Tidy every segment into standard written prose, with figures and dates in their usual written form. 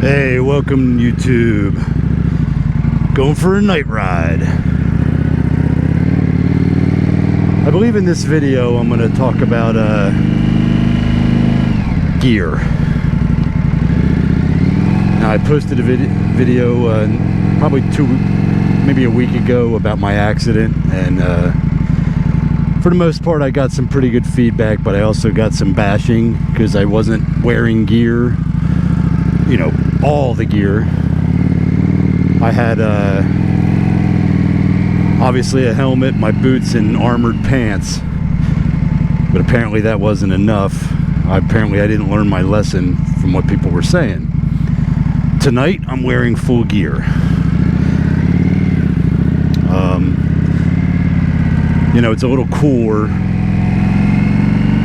Hey, welcome YouTube. Going for a night ride. I believe in this video I'm going to talk about gear. Now, I posted a video probably maybe a week ago about my accident, and for the most part I got some pretty good feedback, but I also got some bashing because I wasn't wearing gear, you know, all the gear. I had obviously a helmet, my boots, and armored pants, but apparently that wasn't enough. Apparently I didn't learn my lesson from what people were saying. Tonight I'm wearing full gear. You know, it's a little cooler,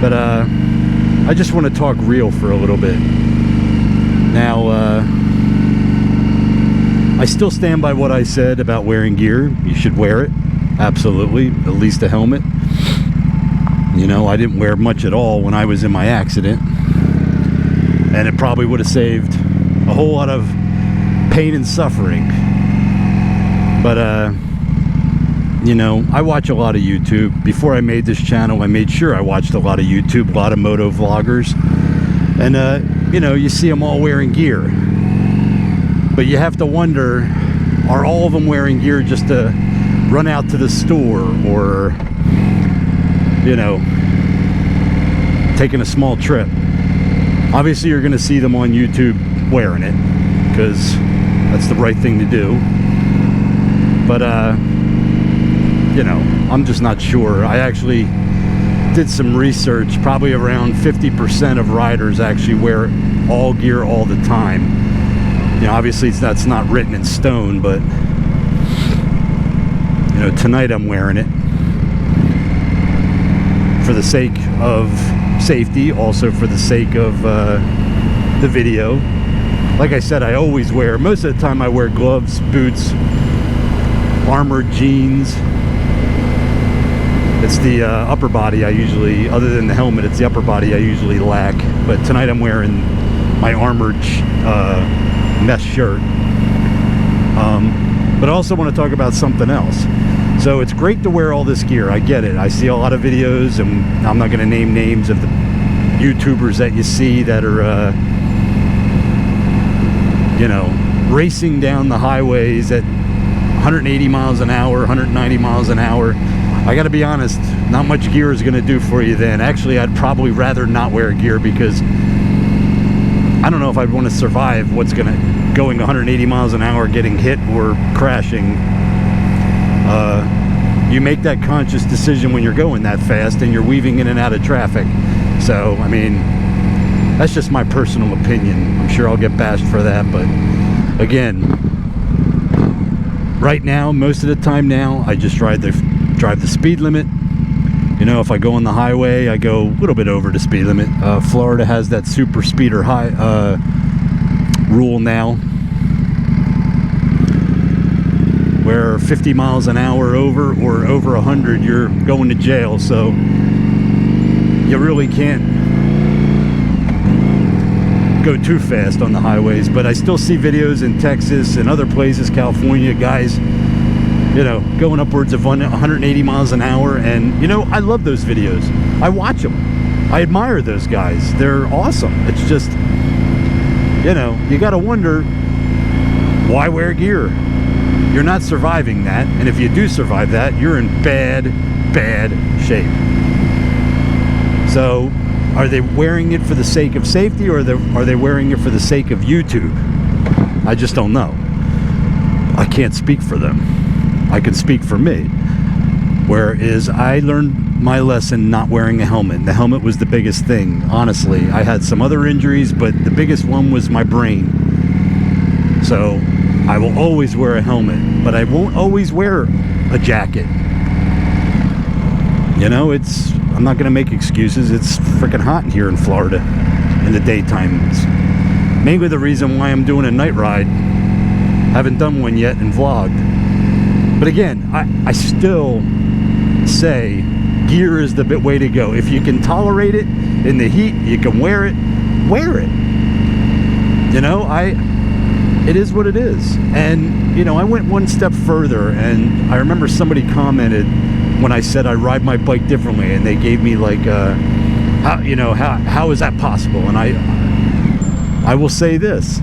but I just want to talk real for a little bit. Now, I still stand by what I said about wearing gear. You should wear it, absolutely, at least a helmet. You know, I didn't wear much at all when I was in my accident, and it probably would have saved a whole lot of pain and suffering. But you know, I watch a lot of YouTube. Before I made this channel, I made sure I watched a lot of YouTube, a lot of motovloggers, and you know, you see them all wearing gear, but you have to wonder, are all of them wearing gear just to run out to the store, or, you know, taking a small trip? Obviously you're gonna see them on YouTube wearing it because that's the right thing to do, but you know, I'm just not sure. I actually did some research. Probably around 50% of riders actually wear all gear all the time. You know, obviously that's not written in stone, but you know, tonight I'm wearing it for the sake of safety, also for the sake of the video. Like I said, I always wear, most of the time I wear gloves, boots, armored jeans. It's the upper body I usually, other than the helmet, it's the upper body I usually lack. But tonight I'm wearing my armored mesh shirt. But I also want to talk about something else. So it's great to wear all this gear. I get it. I see a lot of videos, and I'm not going to name names of the YouTubers that you see that are, you know, racing down the highways at 180 miles an hour, 190 miles an hour. I gotta be honest, not much gear is gonna do for you then. Actually, I'd probably rather not wear gear, because I don't know if I'd want to survive what's gonna going 180 miles an hour, getting hit or crashing. You make that conscious decision when you're going that fast and you're weaving in and out of traffic. So, I mean, that's just my personal opinion. I'm sure I'll get bashed for that, but again, right now, most of the time now, I just drive the speed limit. You know, if I go on the highway, I go a little bit over the speed limit. Florida has that super speeder high rule now, where 50 miles an hour over or over 100, you're going to jail. So you really can't go too fast on the highways. But I still see videos in Texas and other places, California, guys, you know, going upwards of 180 miles an hour. And, you know, I love those videos. I watch them. I admire those guys. They're awesome. It's just, you know, you got to wonder, why wear gear? You're not surviving that. And if you do survive that, you're in bad, bad shape. So, are they wearing it for the sake of safety, or are they wearing it for the sake of YouTube? I just don't know. I can't speak for them. I can speak for me. Whereas I learned my lesson not wearing a helmet. The helmet was the biggest thing, honestly. I had some other injuries, but the biggest one was my brain. So I will always wear a helmet, but I won't always wear a jacket. You know, I'm not going to make excuses. It's freaking hot here in Florida in the daytime. It's mainly the reason why I'm doing a night ride. Haven't done one yet and vlogged. But again, I still say gear is the way to go. If you can tolerate it in the heat, you can wear it, wear it. You know, it is what it is. And, you know, I went one step further, and I remember somebody commented when I said I ride my bike differently, and they gave me like, how is that possible? And I will say this: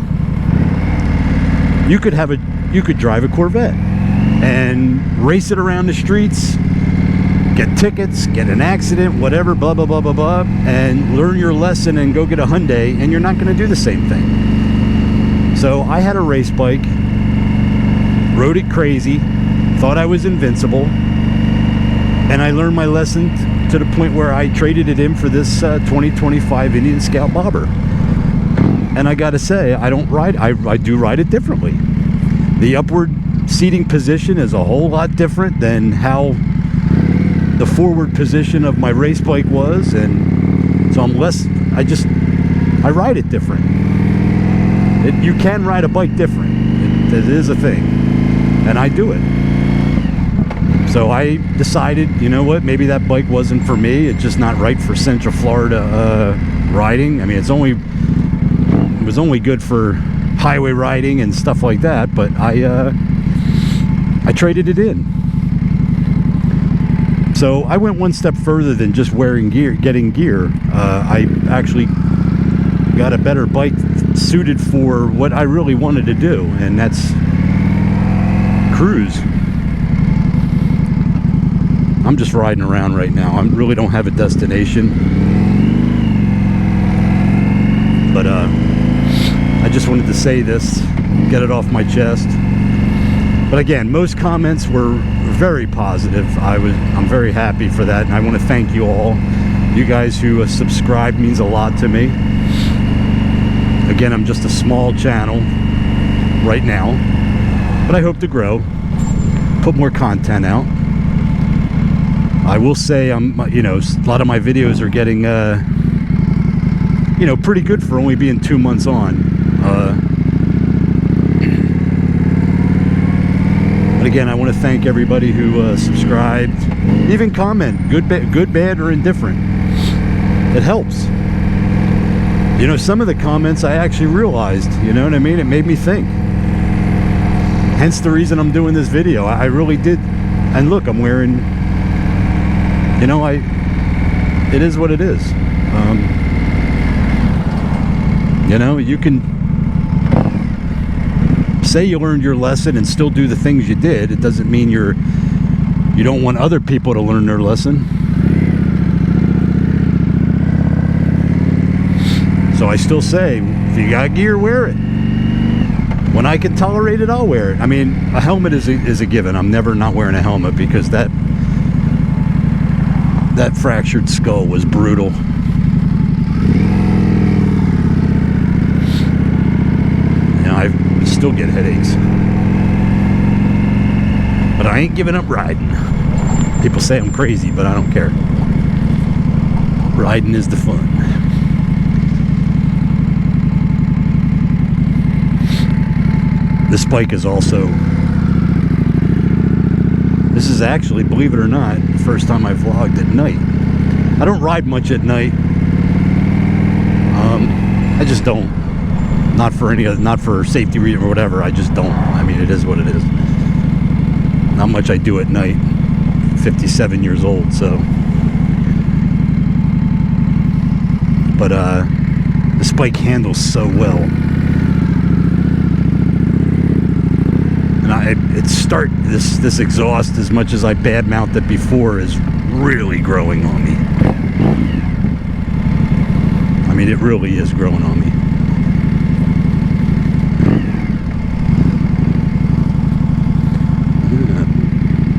you could drive a Corvette and race it around the streets, get tickets, get an accident, whatever, blah blah blah blah blah, and learn your lesson and go get a Hyundai, and you're not going to do the same thing. So I had a race bike, rode it crazy, thought I was invincible, and I learned my lesson to the point where I traded it in for this 2025 Indian Scout Bobber. And I gotta say, I do ride it differently. The upward seating position is a whole lot different than how the forward position of my race bike was, and so I ride it different. You can ride a bike different. It is a thing, and I do it. So I decided, you know what, maybe that bike wasn't for me. It's just not right for Central Florida riding. I mean, it was only good for highway riding and stuff like that, but I traded it in. So I went one step further than just getting gear. I actually got a better bike suited for what I really wanted to do, and that's cruise. I'm just riding around right now. I really don't have a destination, but I just wanted to say this, get it off my chest. But again, most comments were very positive. I'm very happy for that, and I want to thank you all. You guys who subscribe means a lot to me. Again, I'm just a small channel right now, but I hope to grow, put more content out. I will say, a lot of my videos are getting, pretty good for only being 2 months on. But again, I want to thank everybody who subscribed, even comment, good, bad, or indifferent. It helps. You know, some of the comments I actually realized, you know what I mean? It made me think. Hence the reason I'm doing this video. I really did. And look, I'm wearing, it is what it is. You can say you learned your lesson and still do the things you did. It doesn't mean you don't want other people to learn their lesson. So I still say, if you got gear, wear it. When I can tolerate it, I'll wear it. I mean, a helmet is a given. I'm never not wearing a helmet, because that fractured skull was brutal. I still get headaches, but I ain't giving up riding. People say I'm crazy, but I don't care. Riding is the fun. This bike is this is actually, believe it or not, the first time I vlogged at night. I don't ride much at night. I just don't. Not for safety reason or whatever. I just don't. I mean, it is what it is. Not much I do at night. 57 years old, so. But this bike handles so well. And this exhaust, as much as I badmouthed it before, is really growing on me. I mean, it really is growing on me.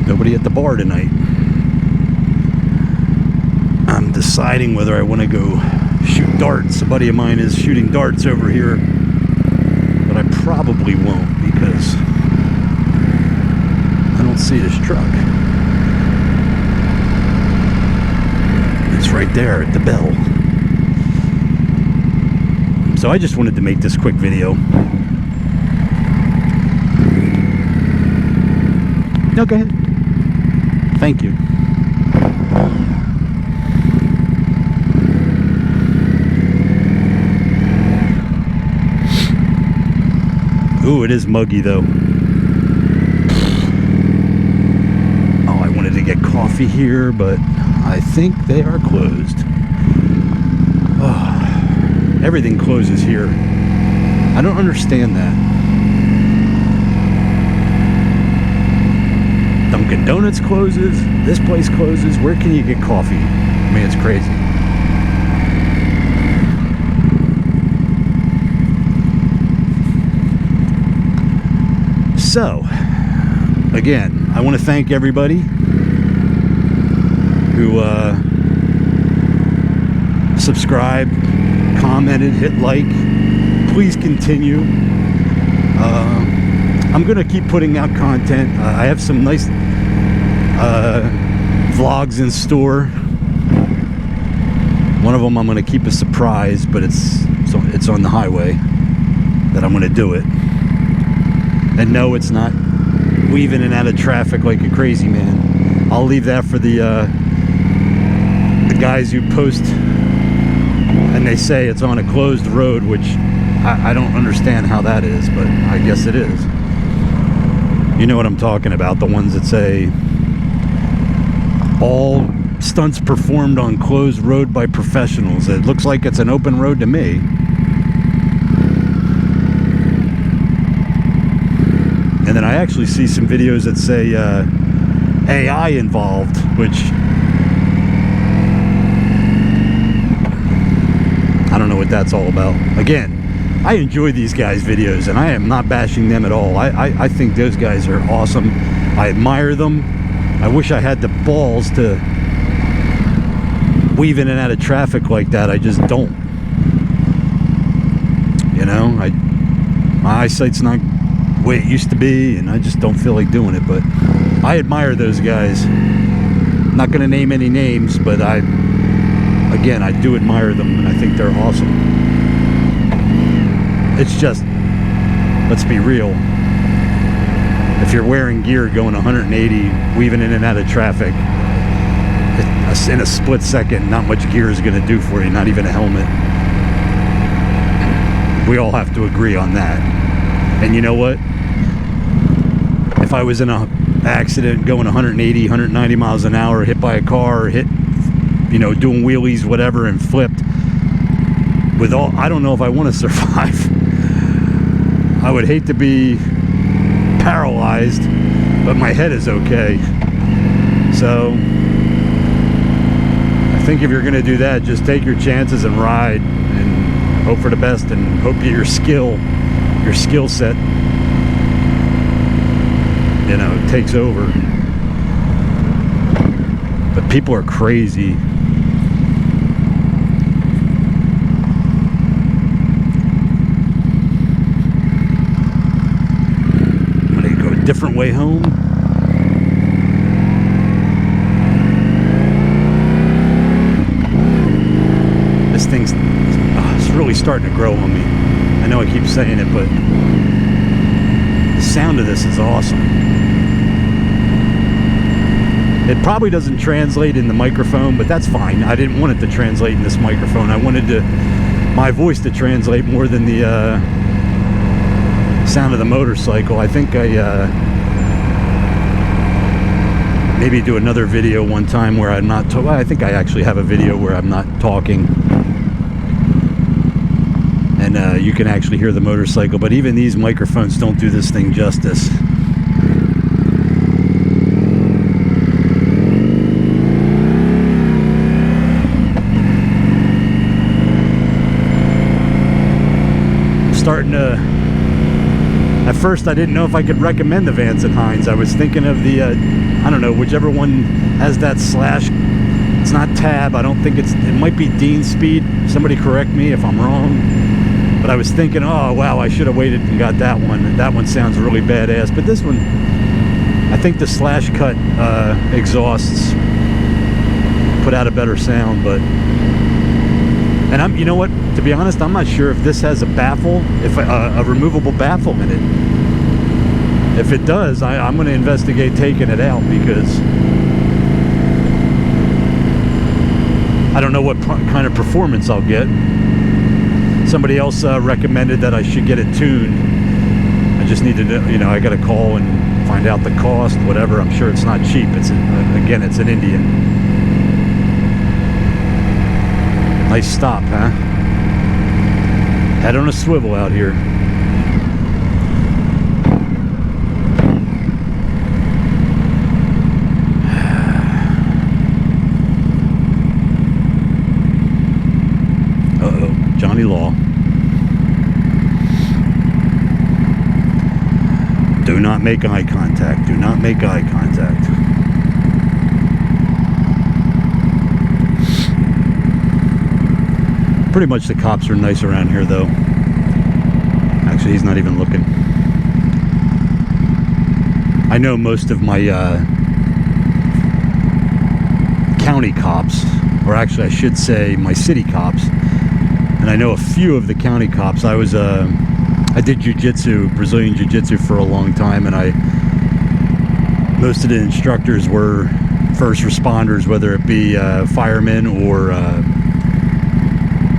Nobody at the bar tonight. I'm deciding whether I want to go shoot darts. A buddy of mine is shooting darts over here, but I probably won't, because I don't see this truck. It's right there at the bell. So I just wanted to make this quick video. No, go ahead. Thank you. Ooh, it is muggy though. Oh, I wanted to get coffee here, but I think they are closed. Oh, everything closes here. I don't understand that. Dunkin' Donuts closes. This place closes. Where can you get coffee? I mean, it's crazy. So, again, I want to thank everybody who subscribed, commented, hit like. Please continue. I'm going to keep putting out content. I have some nice vlogs in store. One of them I'm going to keep a surprise, but it's on the highway that I'm going to do it. And no, it's not weaving in and out of traffic like a crazy man. I'll leave that for the guys who post and they say it's on a closed road, which I don't understand how that is, but I guess it is. You know what I'm talking about, the ones that say all stunts performed on closed road by professionals. It looks like it's an open road to me. And then I actually see some videos that say AI involved, which I don't know what that's all about. Again, I enjoy these guys' videos, and I am not bashing them at all. I think those guys are awesome. I admire them. I wish I had the balls to weave in and out of traffic like that. I just don't. You know, my eyesight's not the way it used to be, and I just don't feel like doing it. But I admire those guys. I'm not going to name any names, but I do admire them, and I think they're awesome. It's just, let's be real. If you're wearing gear going 180, weaving in and out of traffic, in a split second, not much gear is going to do for you, not even a helmet. We all have to agree on that. And you know what? If I was in an accident going 180, 190 miles an hour, hit by a car, hit, you know, doing wheelies, whatever, and flipped, with all, I don't know if I want to survive. I would hate to be paralyzed, but my head is okay. So I think if you're going to do that, just take your chances and ride and hope for the best, and hope that your skill set, you know, takes over. But people are crazy. I'm gonna go a different way home. This thing's it's really starting to grow on me. I know I keep saying it, but the sound of this is awesome. It probably doesn't translate in the microphone, but that's fine. I didn't want it to translate in this microphone. I wanted my voice to translate more than the sound of the motorcycle. I think I maybe do another video one time where I'm not I think I actually have a video where I'm not talking, and you can actually hear the motorcycle. But even these microphones don't do this thing justice. Starting to, at first I didn't know if I could recommend the Vance&Hines. I was thinking of the I don't know, whichever one has that slash. It's not tab. I don't think it might be Dean Speed. Somebody correct me if I'm wrong, but I was thinking, oh wow, I should have waited and got that one. That one sounds really badass. But this one, I think the slash cut exhausts put out a better sound. But, and you know what, to be honest, I'm not sure if this has a baffle, if a removable baffle in it. If it does, I'm going to investigate taking it out, because I don't know what kind of performance I'll get. Somebody else recommended that I should get it tuned, just need to know, you know, I got to call and find out the cost, whatever. I'm sure it's not cheap. Again, it's an Indian. Nice stop, huh? Head on a swivel out here. Uh-oh, Johnny Law. Do not make eye contact. Do not make eye contact. Pretty much the cops are nice around here, though. Actually, he's not even looking. I know most of my county cops, or actually I should say my city cops, and I know a few of the county cops. I did jiu-jitsu, Brazilian jiu-jitsu for a long time, and most of the instructors were first responders, whether it be firemen or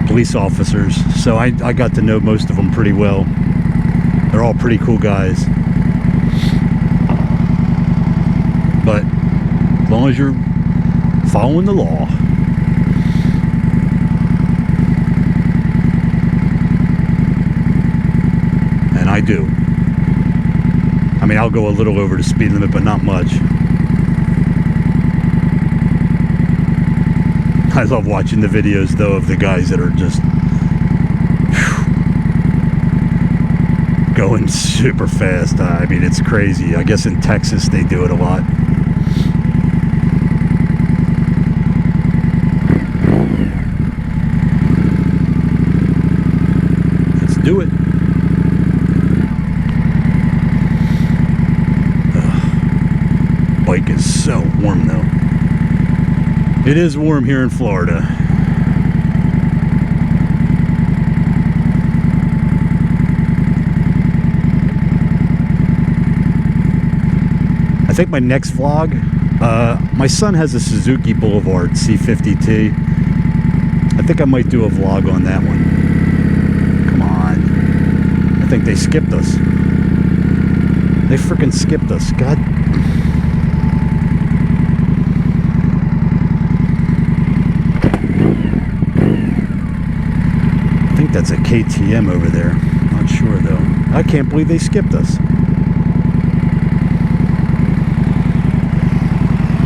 police officers. So I got to know most of them pretty well. They're all pretty cool guys. But as long as you're following the law. And I do. I mean, I'll go a little over the speed limit, but not much. I love watching the videos, though, of the guys that are just going super fast. I mean, it's crazy. I guess in Texas they do it a lot. Let's do it. Ugh. Bike is so warm, though. It is warm here in Florida. I think my next vlog, my son has a Suzuki Boulevard C50T. I think I might do a vlog on that one. Come on. I think they skipped us. They freaking skipped us. God. I think that's a KTM over there. Not sure though. I can't believe they skipped us.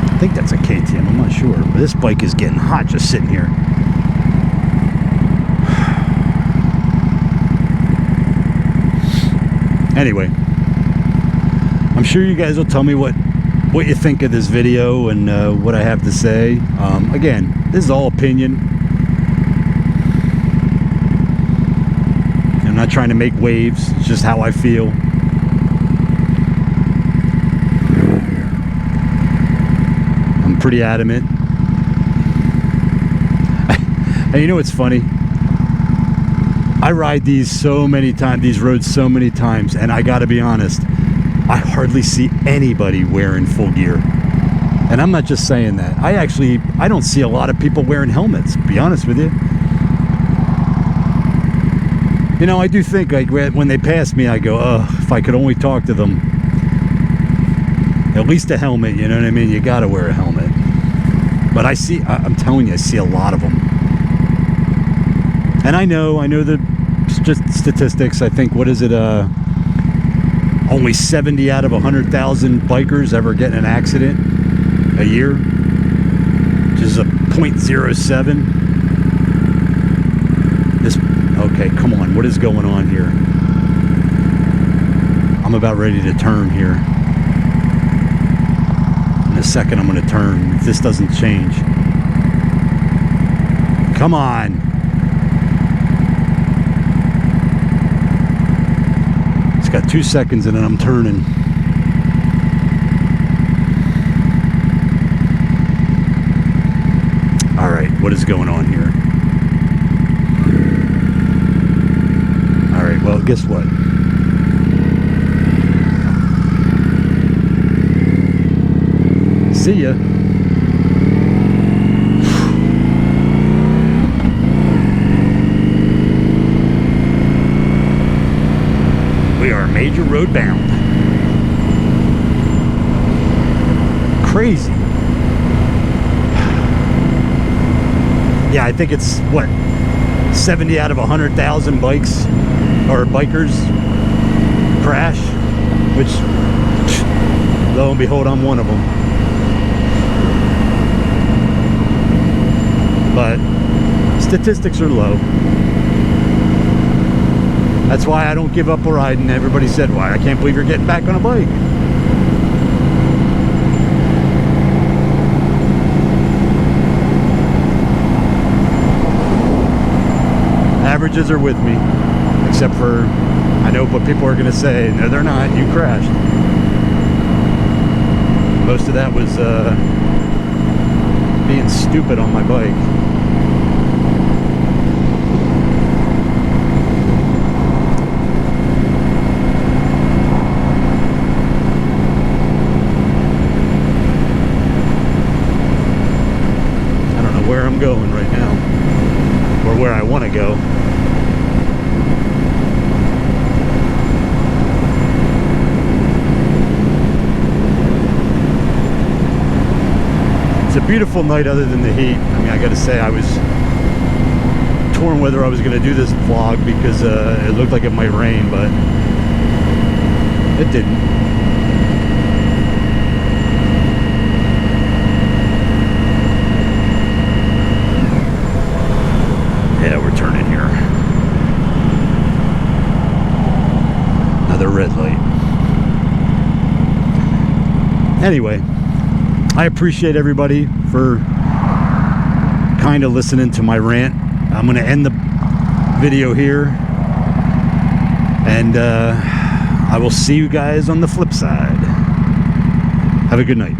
I think that's a KTM, I'm not sure. But this bike is getting hot just sitting here. Anyway, I'm sure you guys will tell me what you think of this video and what I have to say. Again, this is all opinion. I'm not trying to make waves. It's just how I feel. I'm pretty adamant. And you know what's funny? I ride these so many times, these roads so many times, and I gotta be honest, I hardly see anybody wearing full gear. And I'm not just saying that. I don't see a lot of people wearing helmets, to be honest with you. You know, I do think, like, when they pass me, I go, oh, if I could only talk to them. At least a helmet, you know what I mean? You gotta wear a helmet. But I'm telling you, I see a lot of them. And I know the statistics. I think, what is it, only 70 out of 100,000 bikers ever get in an accident a year, which is a 0.07. Okay, come on, what is going on here? I'm about ready to turn here. In a second I'm going to turn, if this doesn't change. Come on. It's got 2 seconds and then I'm turning. Alright, what is going on here? Alright, well, guess what? See ya. We are major road bound. Crazy. Yeah, I think it's what, 70 out of 100,000 bikes or bikers crash, which lo and behold, I'm one of them. But statistics are low. That's why I don't give up riding. Everybody said, why? I can't believe you're getting back on a bike. Averages are with me, except for, I know what people are going to say. No, they're not. You crashed. Most of that was being stupid on my bike. I don't know where I'm going right now, or where I want to go. It's a beautiful night other than the heat. I mean, I gotta say, I was torn whether I was gonna do this vlog because it looked like it might rain, but it didn't. Yeah, we're turning here. Another red light. Anyway, I appreciate everybody for kind of listening to my rant. I'm going to end the video here, and I will see you guys on the flip side. Have a good night.